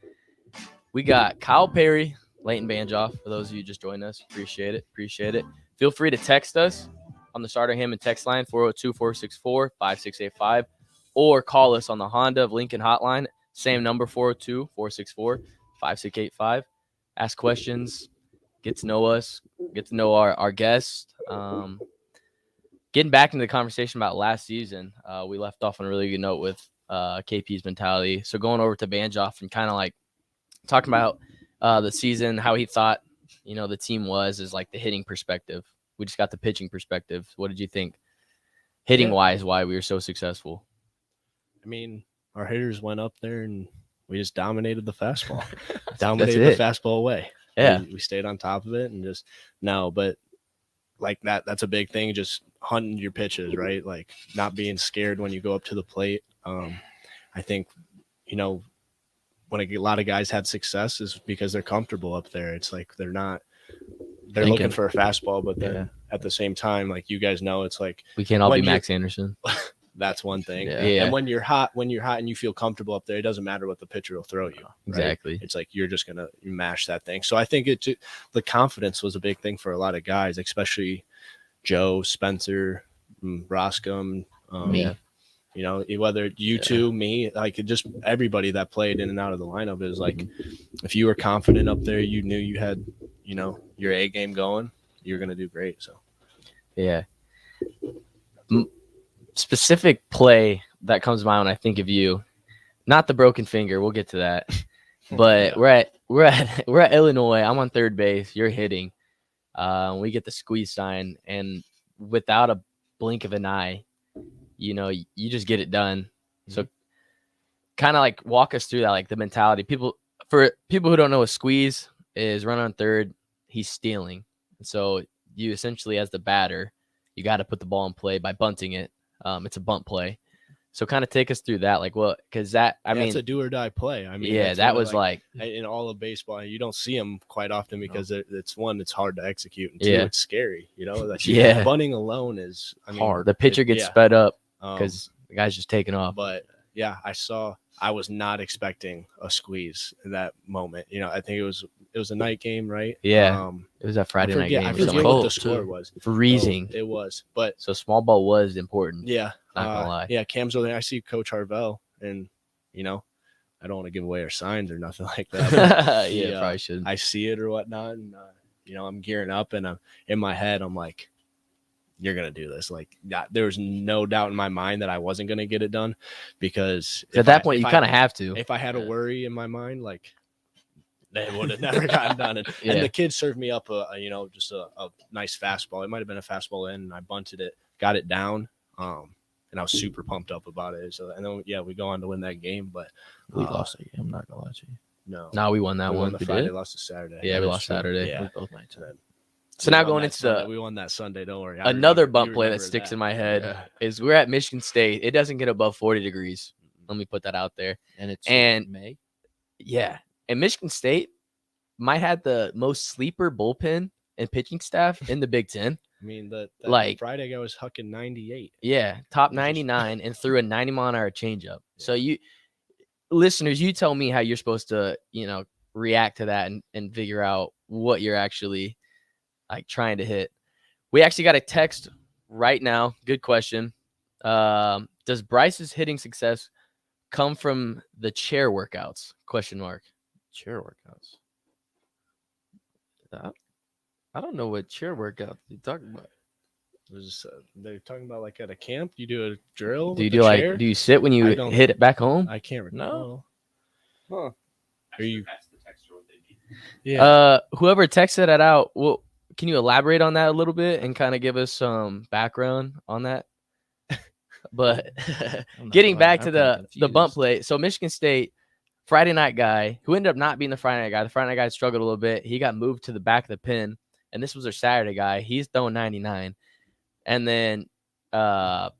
We got Kyle Perry, Leighton Banjoff. For those of you just joined us, appreciate it. Feel free to text us on the Starter Hammond text line, 402-464-5685, or call us on the Honda of Lincoln hotline, same number, 402-464-5685. Ask questions, get to know us, get to know our guests. Getting back into the conversation about last season, we left off on a really good note with KP's mentality. So going over to Banjoff and kind of like talking about the season, how he thought, the team was, is like the hitting perspective. We just got the pitching perspective. What did you think hitting wise, why we were so successful? I mean, our hitters went up there and we just dominated the fastball, dominated the fastball away. Yeah. We stayed on top of it and just but like that's a big thing. Just hunting your pitches, right? Like not being scared when you go up to the plate. I think, when a lot of guys had success is because they're comfortable up there. It's like they're looking for a fastball, but then at the same time, like you guys know, it's like we can't all be Max Anderson. That's one thing. Yeah. And when you're hot and you feel comfortable up there, it doesn't matter what the pitcher will throw you. Right? Exactly. It's like you're just gonna mash that thing. So I think the confidence was a big thing for a lot of guys, especially Joe, Spencer, Roscom, me. Whether you two, me, like just everybody that played in and out of the lineup is like, if you were confident up there, you knew you had, your A game going, you're going to do great. So, yeah. Specific play that comes to mind when I think of you, not the broken finger. We'll get to that, but we're at Illinois. I'm on third base. You're hitting. We get the squeeze sign, and without a blink of an eye, you just get it done. So kind of like walk us through that, like the mentality. For people who don't know, a squeeze is run on third, he's stealing. And so you essentially, as the batter, you got to put the ball in play by bunting it. It's a bunt play. So kind of take us through that, like what, because that, I mean, it's a do or die play. I mean, yeah, that was like in all of baseball, you don't see them quite often because it's hard to execute, and two, Yeah. it's scary. Like Yeah. bunting alone is hard. The pitcher gets sped up because the guy's just taking off. But yeah, I was not expecting a squeeze in that moment. I think it was a night game, right? Yeah, it was a Friday night game. I It was forget what the score cold, was. freezing. It was, but so small ball was important. yeah, not gonna lie. Yeah, Cam's over there. I see Coach Harvell, and I don't want to give away our signs or nothing like that. Yeah, probably shouldn't. I see it or whatnot, and I'm gearing up, and I'm in my head, I'm like, you're gonna do this. Like there was no doubt in my mind that I wasn't gonna get it done, because At that point, you kind of have to. If I had a worry in my mind, like they would have never gotten done. And, Yeah. and the kid served me up just a nice fastball. It might have been a fastball in, and I bunted it, got it down, and I was super pumped up about it. So and then we go on to win that game, but We lost that game. I'm not gonna lie to you. no, we won that we one. won the We Friday, did? lost the Saturday. Yeah, we lost Saturday. Yeah, both nights. So now We won going that into Sunday. the we won that Sunday. Don't worry. another You bump play that remember sticks that. in my head Yeah. is we're at Michigan State. It doesn't get above 40 degrees. Let me put that out there. And it's May. Yeah, and Michigan State might have the most sleeper bullpen and pitching staff in the Big Ten. I mean, that Like- Friday guy was hucking 98. Yeah, top 99 and threw a 90-mile-an-hour changeup. So you listeners, you tell me how you're supposed to, react to that and figure out what you're actually like trying to hit. We actually got a text right now. Good question. Does Bryce's hitting success come from the chair workouts? Question mark. Chair workouts. I don't know what chair workouts you're talking about. They're talking about like at a camp. You do a drill. Do you with do the like chair? do you sit when you hit it back home? I can't recall. No. Huh. Are you? Yeah. Whoever texted that out, well, can you elaborate on that a little bit and kind of give us some background on that? But getting back to the bump play, so Michigan State Friday night guy who ended up not being the Friday night guy. The Friday night guy struggled a little bit. He got moved to the back of the pin, and this was their Saturday guy. He's throwing 99, and then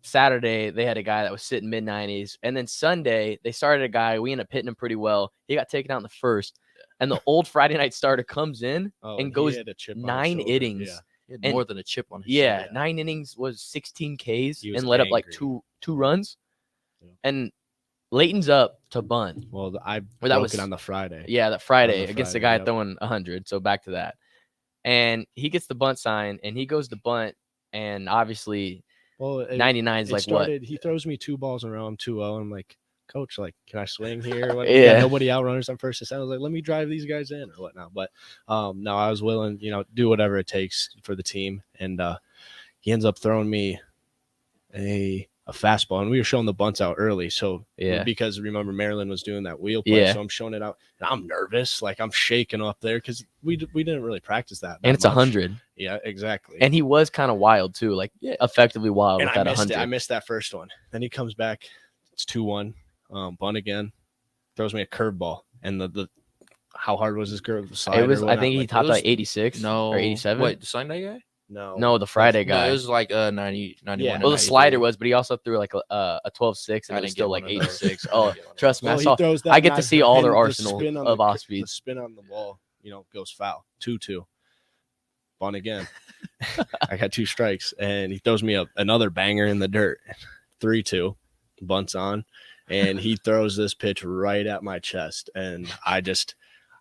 Saturday they had a guy that was sitting mid 90s, and then Sunday they started a guy. We ended up hitting him pretty well. He got taken out in the first. And the old Friday night starter comes in and he goes had a chip on his 9 shoulder. innings. Yeah. He had And- more than a chip on his Yeah, shoulder. 9 innings was 16 Ks He was and let up like angry. two runs. And Leighton's up to bunt. Well, I Or broke that was it on the Friday. Yeah, that Friday On the against the Friday, guy yep. throwing 100. So back to that. And he gets the bunt sign and he goes to bunt. And obviously, Well, 99 is it like started, He throws me 2 balls in a row. I'm 2-0. I'm like, Coach, like, can I swing here? What, Yeah. Nobody outrunners on first and second. I was like, let me drive these guys in or whatnot. But no, I was willing, do whatever it takes for the team. And he ends up throwing me a fastball, and we were showing the bunts out early. So Yeah. because remember Maryland was doing that wheel play, Yeah. so I'm showing it out, and I'm nervous, like I'm shaking up there because we didn't really practice that. and it's much. 100. Yeah, exactly. And he was kind of wild too, like effectively wild And with I that missed 100. it. I missed that first one. Then he comes back. It's 2-1. Bunt again. Throws me a curveball. And the how hard was his curve? It was. I think he topped like 86 or 87. Wait, the Sunday guy? No, the Friday guy. No, it was like 90, 91. Yeah. Well, the 93. slider was, but he also threw like a 12-6, and I it was didn't still get like one of those. 86. I Oh, didn't get one of trust me, Well, I he saw. throws that I get to knife, see all their and the arsenal spin on of the- off speed. The spin on the ball, goes foul. 2-2. Bunt again. I got 2 strikes, and he throws me another banger in the dirt. 3-2. Bunts on, and he throws this pitch right at my chest, and I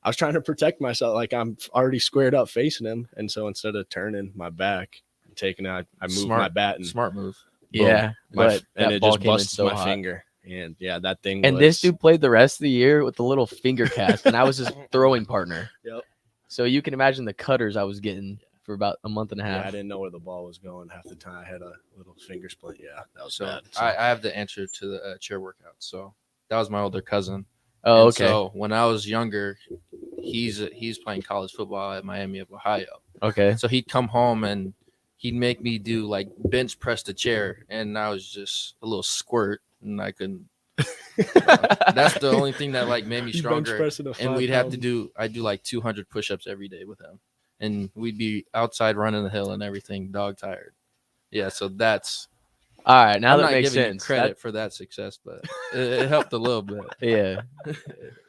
was trying to protect myself, like I'm already squared up facing him, and so instead of turning my back and taking out, I moved my bat and Smart move. boom, Yeah, but and that it ball just came in busted so my hot. finger, and yeah, that thing. And was, this dude played the rest of the year with a little finger cast, and I was his throwing partner. Yep. So you can imagine the cutters I was getting for about a month and a Yeah, half. I didn't know where the ball was going half the time. I had a little finger splint. Yeah, that was So bad. I have the answer to the chair workout. So that was my older cousin. Oh, And okay. So when I was younger, he's playing college football at Miami of Ohio. Okay. So he'd come home and he'd make me do like bench press the chair, and I was just a little squirt, and I couldn't. That's the only thing that like made me stronger. And I'd do like 200 push-ups every day with him, and we'd be outside running the hill and everything, dog tired. Yeah, so that's all right. Now I'm that not makes giving sense. you credit for that success, but it helped a little bit. Yeah, it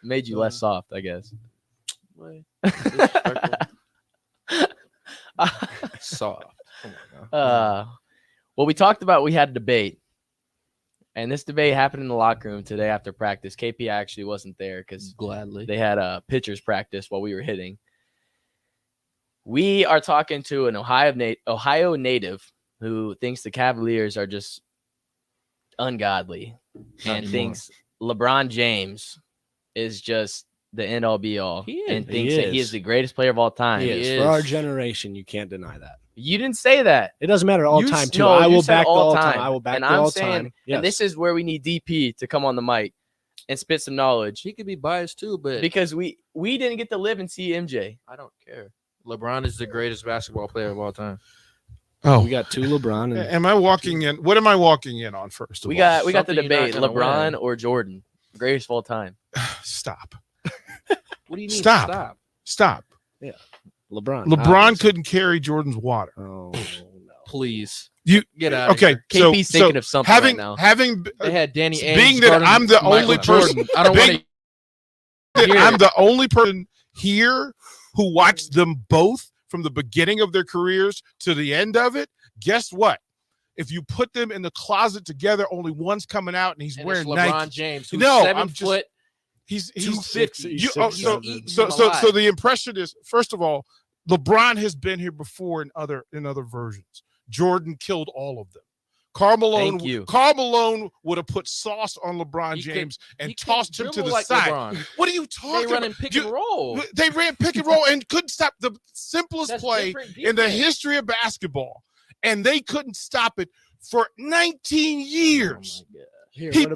made you less soft, I guess. Soft. Well, we talked about we had a debate, and this debate happened in the locker room today after practice. KP actually wasn't there because gladly they had a pitcher's practice while we were hitting. We are talking to an Ohio native who thinks the Cavaliers are just ungodly and thinks LeBron James is just the end all be all and thinks that he is the greatest player of all time. He is. For our generation, you can't deny that. You didn't say that. It doesn't matter all time too. No, I you will said back all time. I will back and the I'm all saying, time. Yes. And this is where we need DP to come on the mic and spit some knowledge. He could be biased too, but because we didn't get to live and see MJ. I don't care. LeBron is the greatest basketball player of all time. Oh, we got two LeBron. And am I walking in? What am I walking in on first? We got the debate: LeBron or Jordan, greatest of all time. Stop. What do you mean? Stop. Yeah, LeBron. LeBron couldn't carry Jordan's water. Oh, no. Please. You get out. Okay, of here. KP's thinking of something right now. They had Danny Ainge being that I'm the Michael only person. Jordan. I don't want to. I'm the only person here who watched them both from the beginning of their careers to the end of it. Guess what? If you put them in the closet together, only one's coming out, and he's wearing LeBron Nike. James, who's no, 7 I'm just. foot. He's 250. So the impression is, first of all, LeBron has been here before in other versions. Jordan killed all of them. Karl Malone would have put sauce on LeBron James and tossed him to the side. LeBron. What are you talking They about? running pick and roll. They ran pick and roll and couldn't stop the simplest play in the history of basketball. And they couldn't stop it for 19 years. Oh He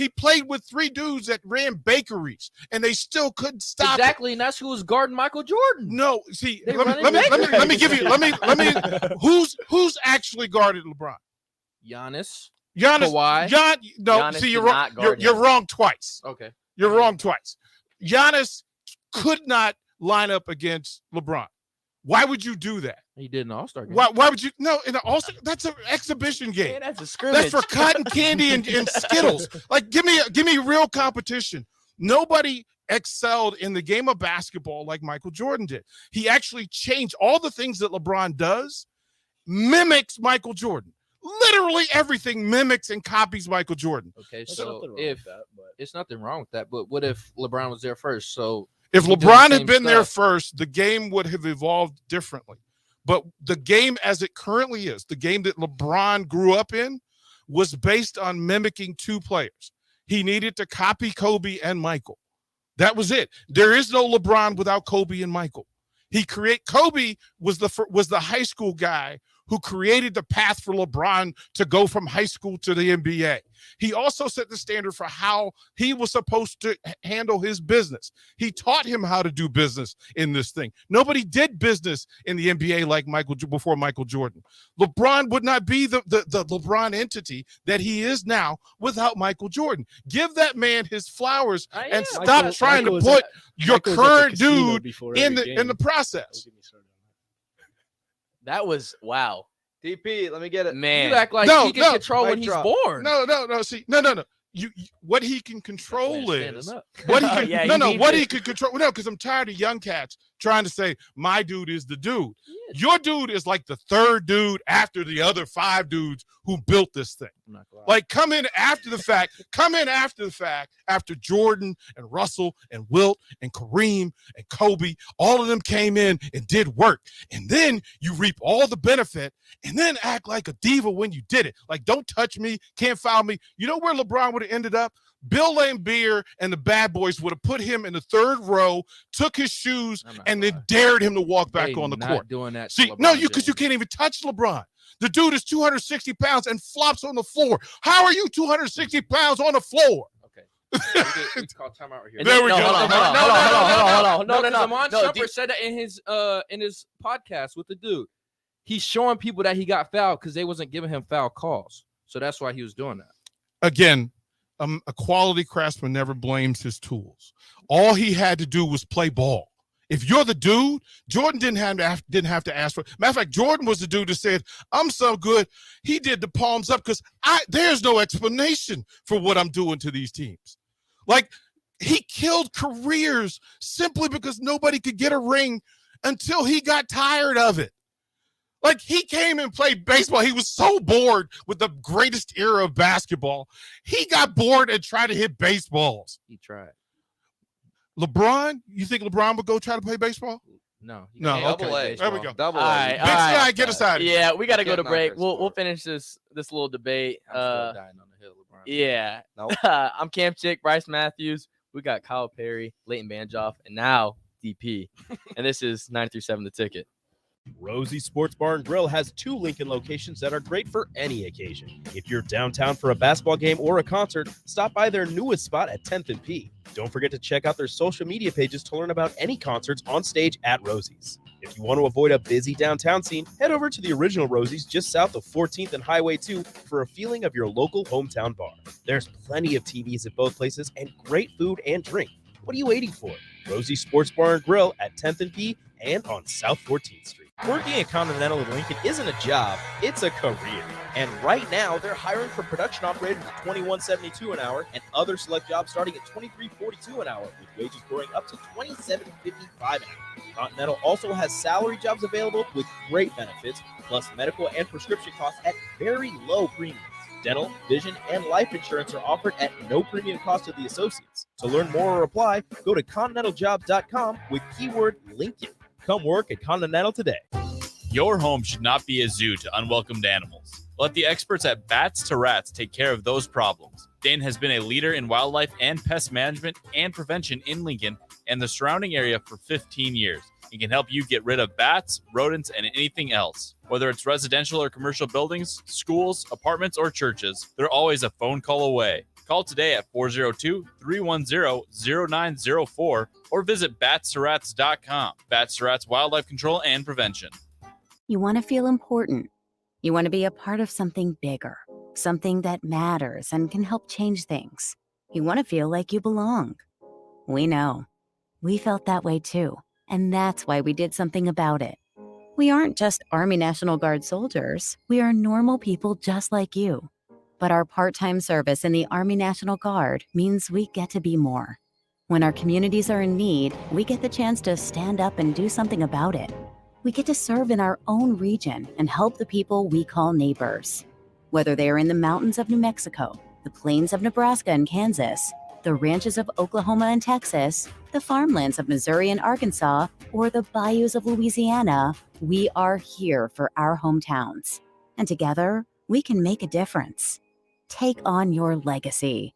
played with 3 dudes that ran bakeries, and they still couldn't stop exactly, and that's who was guarding Michael Jordan. No, see, let me give you who's actually guarded LeBron? Giannis, Kawhi. Giannis See, you're wrong. You're wrong twice. Okay, you're wrong twice. Giannis could not line up against LeBron. Why would you do that? He did an All-Star game. Why would you? No, in the All-Star, that's an exhibition game. Yeah, that's a scrimmage. That's for cotton candy and Skittles. Like, give me real competition. Nobody excelled in the game of basketball like Michael Jordan did. He actually changed all the things that LeBron does, mimics Michael Jordan. Literally everything mimics and copies Michael Jordan. Okay, so it's nothing wrong with that, but what if LeBron was there first? So if LeBron had been there first, the game would have evolved differently. But the game as it currently is, the game that LeBron grew up in, was based on mimicking 2 players. He needed to copy Kobe and Michael. That was it. There is no LeBron without Kobe and Michael. Kobe was the high school guy who created the path for LeBron to go from high school to the NBA. He also set the standard for how he was supposed to handle his business. He taught him how to do business in this thing. Nobody did business in the NBA like before Michael Jordan. LeBron would not be the LeBron entity that he is now without Michael Jordan. Give that man his flowers and stop trying to put your current dude in the process. That was wow. DP, let me get it. Man, you act like he can control when he's born. No. See, no. What he can control is what he can. Yeah, what he can control. No, because I'm tired of young cats trying to say my dude is the dude. Your dude is like the 3rd dude after the other 5 dudes who built this thing. Like come in after the fact. After Jordan and Russell and Wilt and Kareem and Kobe, all of them came in and did work. And then you reap all the benefit and then act like a diva when you did it. Like, don't touch me, can't foul me. You know where LeBron would have ended up? Bill Laimbeer and the bad boys would have put him in the 3rd row, took his shoes, and then dared him to walk back on the court. Doing that. See, because you can't even touch LeBron. The dude is 260 pounds and flops on the floor. How are you 260 pounds on the floor? Okay. It's called timeout right here. There we go. Hold on. No. Shumpert said that in his podcast with the dude. he's showing people that he got fouled because they wasn't giving him foul calls. So that's why he was doing that. Again, a quality craftsman never blames his tools. All he had to do was play ball. If you're the dude, Jordan didn't have to ask for it. Matter of fact, Jordan was the dude that said, I'm so good. He did the palms up because there's no explanation for what I'm doing to these teams. Like, he killed careers simply because nobody could get a ring until he got tired of it. Like, he came and played baseball. He was so bored with the greatest era of basketball. He got bored and tried to hit baseballs. He tried. LeBron, you think LeBron would go try to play baseball? No. No, okay. There we go. All right, Big Sky, get us out of here. Yeah, we got to go to break. We'll finish this little debate. I'm still dying on the hill, LeBron. Yeah. Nope. I'm Cam Chick, Bryce Matthews. We got Kyle Perry, Leighton Banjoff, and now DP. And this is 93.7 The Ticket. Rosie's Sports Bar and Grill has 2 Lincoln locations that are great for any occasion. If you're downtown for a basketball game or a concert, stop by their newest spot at 10th and P. Don't forget to check out their social media pages to learn about any concerts on stage at Rosie's. If you want to avoid a busy downtown scene, head over to the original Rosie's just south of 14th and Highway 2 for a feeling of your local hometown bar. There's plenty of TVs at both places and great food and drink. What are you waiting for? Rosie's Sports Bar and Grill at 10th and P and on South 14th Street. Working at Continental in Lincoln isn't a job, it's a career. And right now, they're hiring for production operators at $21.72 an hour and other select jobs starting at $23.42 an hour, with wages growing up to $27.55 an hour. Continental also has salary jobs available with great benefits, plus medical and prescription costs at very low premiums. Dental, vision, and life insurance are offered at no premium cost to the associates. To learn more or apply, go to continentaljobs.com with keyword Lincoln. Come work at Continental today. Your home should not be a zoo to unwelcomed animals. Let the experts at Bats to Rats take care of those problems. Dane has been a leader in wildlife and pest management and prevention in Lincoln and the surrounding area for 15 years. He can help you get rid of bats, rodents, and anything else. Whether it's residential or commercial buildings, schools, apartments, or churches, they're always a phone call away. Call today at 402-310-0904 or visit batstorats.com. Bats to Rats Wildlife Control and Prevention. You want to feel important. You want to be a part of something bigger, something that matters and can help change things. You want to feel like you belong. We know. We felt that way too, and that's why we did something about it. We aren't just Army National Guard soldiers. We are normal people just like you. But our part-time service in the Army National Guard means we get to be more. When our communities are in need, we get the chance to stand up and do something about it. We get to serve in our own region and help the people we call neighbors. Whether they are in the mountains of New Mexico, the plains of Nebraska and Kansas, the ranches of Oklahoma and Texas, the farmlands of Missouri and Arkansas, or the bayous of Louisiana, we are here for our hometowns. And together, we can make a difference. Take on your legacy.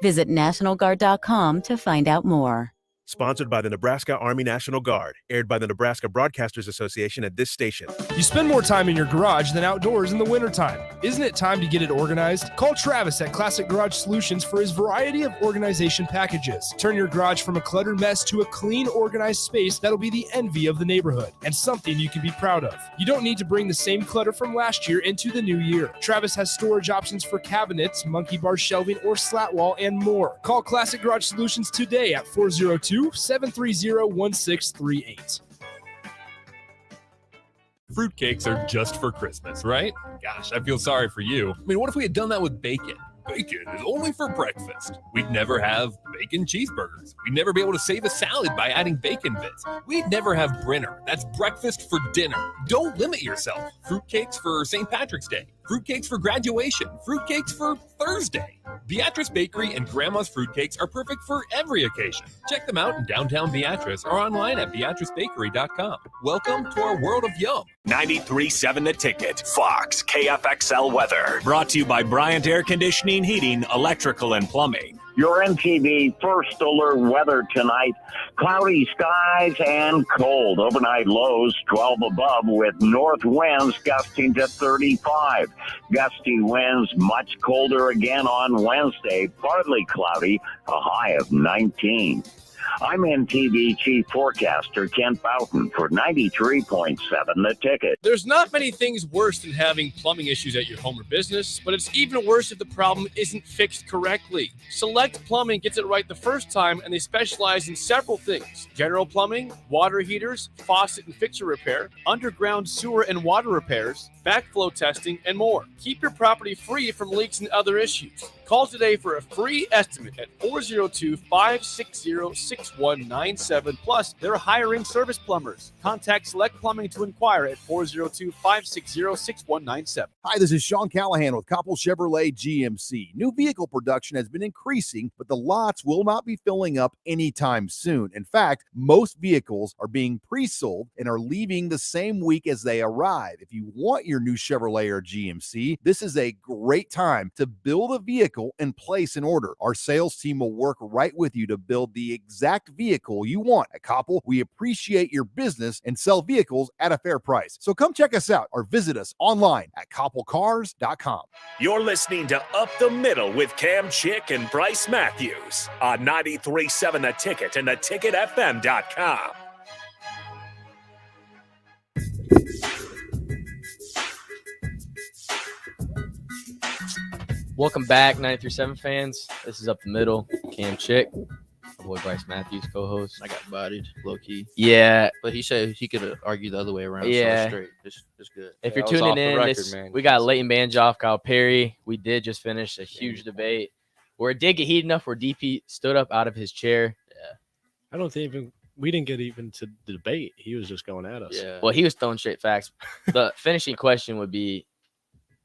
Visit NationalGuard.com to find out more. Sponsored by the Nebraska Army National Guard. Aired by the Nebraska Broadcasters Association at this station. You spend more time in your garage than outdoors in the wintertime. Isn't it time to get it organized? Call Travis at Classic Garage Solutions for his variety of organization packages. Turn your garage from a cluttered mess to a clean, organized space that'll be the envy of the neighborhood and something you can be proud of. You don't need to bring the same clutter from last year into the new year. Travis has storage options for cabinets, monkey bar shelving, or slat wall, and more. Call Classic Garage Solutions today at 402-730-1638. Fruitcakes are just for Christmas, right? Gosh, I feel sorry for you. I mean, what if we had done that with bacon? Bacon is only for breakfast. We'd never have bacon cheeseburgers. We'd never be able to save a salad by adding bacon bits. We'd never have Brinner. That's breakfast for dinner. Don't limit yourself. Fruitcakes for St. Patrick's Day. Fruitcakes for graduation. Fruitcakes for Thursday. Beatrice Bakery and Grandma's Fruitcakes are perfect for every occasion. Check them out in downtown Beatrice or online at beatricebakery.com. Welcome to our world of yum. 93.7 The Ticket, Fox, KFXL weather. Brought to you by Bryant Air Conditioning, Heating, Electrical, and Plumbing. Your MTV First Alert weather tonight. Cloudy skies and cold. Overnight lows 12 above with north winds gusting to 35. Gusty winds much colder again on Wednesday. Partly cloudy, a high of 19. I'm NTV Chief Forecaster Kent Boughton for 93.7 The Ticket. There's not many things worse than having plumbing issues at your home or business, but it's even worse if the problem isn't fixed correctly. Select Plumbing gets it right the first time, and they specialize in several things: general plumbing, water heaters, faucet and fixture repair, underground sewer and water repairs, backflow testing, and more. Keep your property free from leaks and other issues. Call today for a free estimate at 402-560-6197. Plus, they're hiring service plumbers. Contact Select Plumbing to inquire at 402-560-6197. Hi, this is Sean Callahan with Koppel Chevrolet GMC. New vehicle production has been increasing, but the lots will not be filling up anytime soon. In fact, most vehicles are being pre-sold and are leaving the same week as they arrive. If you want your new Chevrolet or GMC, this is a great time to build a vehicle and place an order. Our sales team will work right with you to build the exact vehicle you want. At Koppel, we appreciate your business and sell vehicles at a fair price. So come check us out or visit us online at koppelcars.com. You're listening to Up the Middle with Cam Chick and Bryce Matthews on 93.7 The Ticket and theticketfm.com. Welcome back, 93.7 fans. This is Up the Middle. Cam Chick, my boy Bryce Matthews, co-host. I got bodied, low key. Yeah, but he said he could argue the other way around. Yeah. So straight. It's good. If you're tuning in, we got Leighton Banjoff, Kyle Perry. We did just finish a huge debate where it did get heated enough where DP stood up out of his chair. Yeah, I don't think we didn't get even to the debate. He was just going at us. Yeah. Well, he was throwing straight facts. The finishing question would be,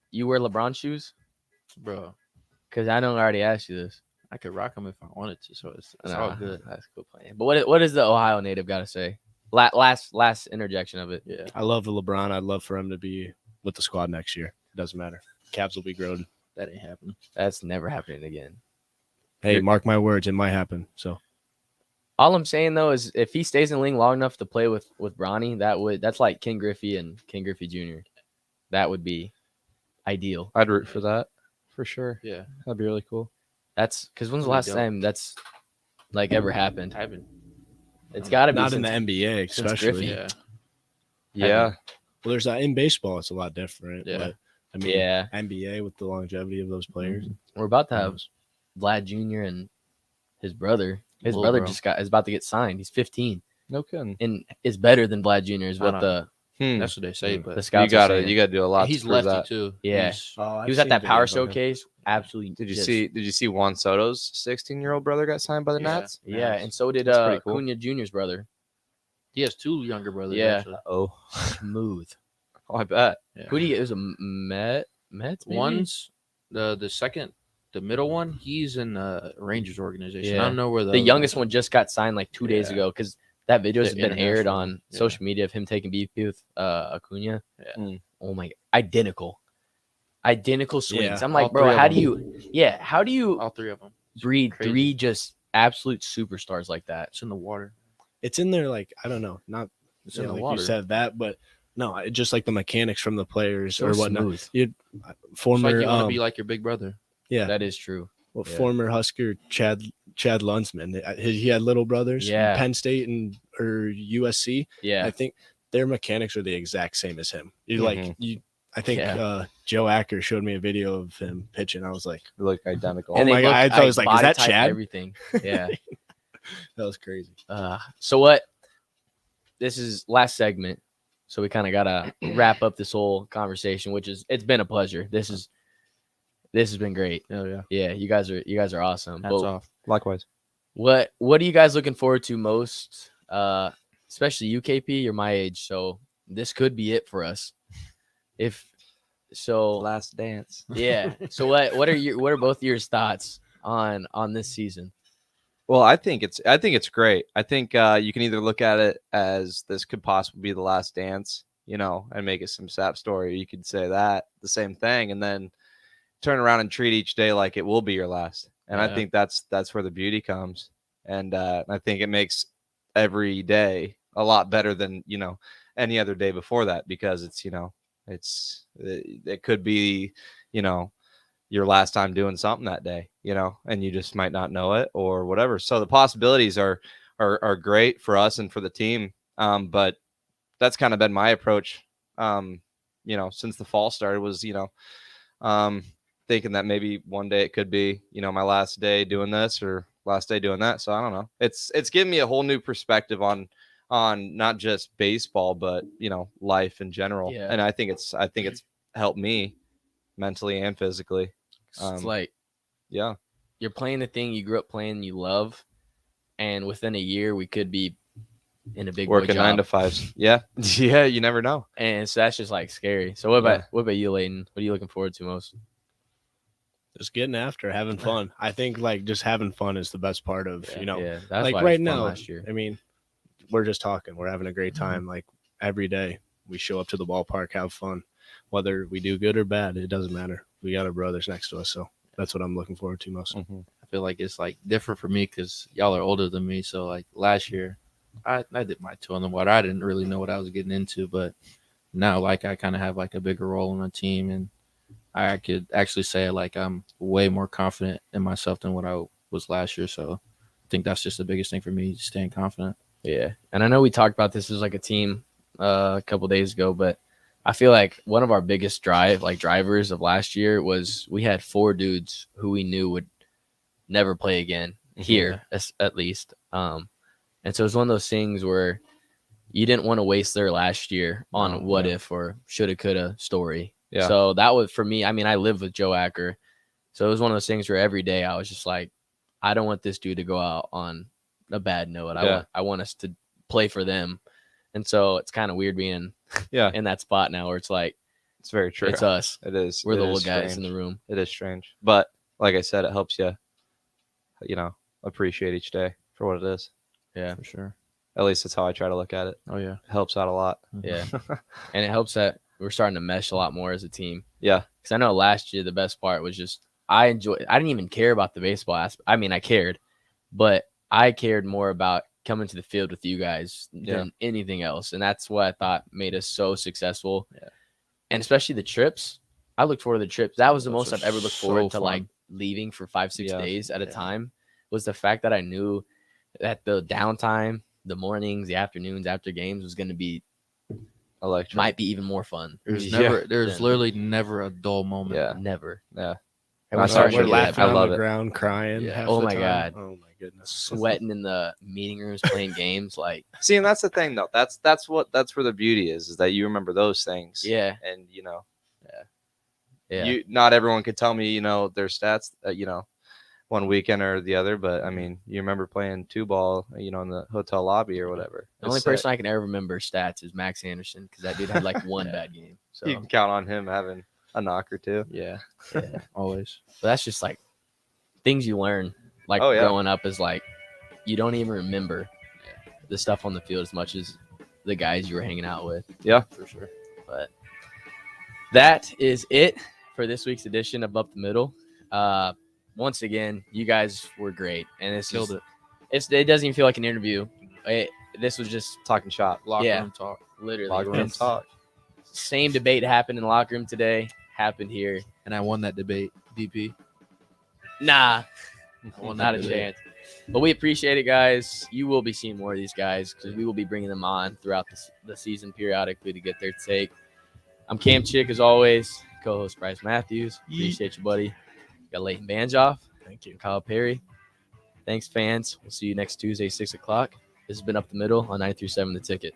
you wear LeBron shoes? Bro, because I know I already asked you this. I could rock them if I wanted to, so it's all good. That's a cool plan. But what does the Ohio native got to say? Last interjection of it. Yeah, I love LeBron. I'd love for him to be with the squad next year. It doesn't matter. Cavs will be growing. That ain't happening. That's never happening again. Hey, mark my words, it might happen. So all I'm saying though is if he stays in the league long enough to play with Bronny, that's like Ken Griffey and Ken Griffey Jr. That would be ideal. I'd root for that. For sure. Yeah. That'd be really cool. That's because when's the last time that's like ever happened? It's got to be not in the NBA, especially. Yeah. Well, there's in baseball, it's a lot different. Yeah. But, I mean, NBA with the longevity of those players. We're about to have Vlad Jr. and his brother. His Little brother bro. is about to get signed. He's 15 No kidding. and is better than Vlad Jr. is what the That's what they say, but the scouts you are gotta saying. do a lot. he's to prove lefty that. too. Yeah. He's- He was at that power showcase. Absolutely. Did you just- see Juan Soto's 16-year-old brother got signed by the Yeah. Nats? Yeah, and so did That's pretty cool. Acuna Jr.'s brother. He has two younger brothers. Yeah. actually. Oh, Smooth. I bet. Yeah. Who do you get? It was a Mets. Maybe? One's the second, the middle one. He's in the Rangers organization. Yeah. I don't know where the youngest one just got signed like 2 days Yeah. ago because that video has The been aired international on one. Yeah. social media of him taking BP with Acuna. Yeah. Oh my, identical swings. Yeah, I'm like, all bro, three of how them. do you All three of them. breed Crazy. three just absolute superstars like that? It's in the water. It's in there, like, I don't know, not It's in the like water. you said that, but no, it just like the mechanics from the players So or whatnot. smooth. You'd It's former like you want to be like your big brother. yeah, That is true. well, yeah. former Husker Chad Lunsman. He had little brothers, Yeah. Penn State or USC. Yeah. I think their mechanics are the exact same as him. You like Mhm. you. I think Yeah. Joe Acker showed me a video of him pitching. I was like, They look identical. Oh they my God, look I thought it was like, is body that type, Chad? Everything. Yeah. that was crazy. So what? This is last segment, so we kind of gotta wrap up this whole conversation, which is it's been a pleasure. This has been great. Oh yeah. Yeah, you guys are awesome. Hats But off. Likewise. what are you guys looking forward to most? Especially you, KP, you're my age, so this could be it for us. If so, Last Dance. yeah. So what are both your thoughts on this season? Well, I think it's great. I think you can either look at it as this could possibly be the last dance, and make it some sap story. You could say that the same thing, and then turn around and treat each day like it will be your last. And I Yeah. think that's where the beauty comes. And I think it makes every day a lot better than any other day before that, because it could be your last time doing something that day, and you just might not know it or whatever. So the possibilities are are great for us and for the team. But that's kind of been my approach, since the fall started was, thinking that maybe one day it could be, my last day doing this or last day doing that. So I don't know. It's given me a whole new perspective on not just baseball, but, life in general. Yeah. And I think it's helped me mentally and physically. It's like, yeah, you're playing the thing you grew up playing, you love, and within a year we could be in a big boy working job. 9 to 5. Yeah. Yeah. You never know. And so that's just like scary. So what about you, Layton? What are you looking forward to most? Just getting after, having fun. I think like just having fun is the best part of, that's like why it was right fun now. last year. I mean, we're just talking. We're having a great time. Like every day we show up to the ballpark, have fun. Whether we do good or bad, it doesn't matter. We got our brothers next to us. So that's what I'm looking forward to most. I feel like it's like different for me because y'all are older than me. So like last year, I did my toe in the water. I didn't really know what I was getting into, but now like I kind of have like a bigger role on the team, and I could actually say like I'm way more confident in myself than what I was last year. So I think that's just the biggest thing for me, staying confident. Yeah, and I know we talked about this as like a team a couple days ago, but I feel like one of our biggest drivers of last year was we had 4 dudes who we knew would never play again here, at least. And so it's one of those things where you didn't want to waste their last year on what if or shoulda, coulda story. Yeah. So that was for me. I mean, I live with Joe Acker, so it was one of those things where every day I was just like, I don't want this dude to go out on a bad note. I want us to play for them. And so it's kind of weird being in that spot now where it's like, it's very true. It's us. It is. We're It the is little guys strange. in the room. It is strange. But like I said, it helps you, appreciate each day for what it is. Yeah, for sure. At least that's how I try to look at it. Oh, yeah. It helps out a lot. Yeah. And it helps that we're starting to mesh a lot more as a team. Yeah. Because I know last year the best part was just I didn't even care about the baseball aspect. I mean, I cared, but I cared more about coming to the field with you guys than anything else. And that's what I thought made us so successful. Yeah. And especially the trips. I looked forward to the trips. That was the most I've ever looked forward to, like leaving for 5-6 days at a time, was the fact that I knew that the downtime, the mornings, the afternoons after games was going to be electric. Might be even more fun. There's literally never a dull moment. Yeah. Never. Yeah. And we're laughing on the ground, crying. Yeah. half Oh the my time. God. Oh my goodness. Sweating in the meeting rooms playing games. Like, see, and that's the thing though. That's where the beauty is that you remember those things. Yeah. And Yeah. you not everyone could tell me, their stats, one weekend or the other, but I mean, you remember playing 2-ball, in the hotel lobby or whatever. The only person I can ever remember stats is Max Anderson, because that dude had like one bad game. So you can count on him having a knock or two. Yeah. Always. But that's just like things you learn, like growing up, is like you don't even remember the stuff on the field as much as the guys you were hanging out with. Yeah, for sure. But that is it for this week's edition of Up the Middle. Once again, you guys were great, and it's Killed it. It doesn't even feel like an interview. This was just talking shop, locker room talk, literally locker room talk. Same debate happened in the locker room today. Happened here, and I won that debate. DP. Nah, not a chance. But we appreciate it, guys. You will be seeing more of these guys because we will be bringing them on throughout the season periodically to get their take. I'm Cam Chick, as always, co-host Bryce Matthews. Appreciate you, buddy. Got Leighton Banjoff. Thank you. Kyle Perry. Thanks, fans. We'll see you next Tuesday, 6 o'clock. This has been Up the Middle on 937 The Ticket.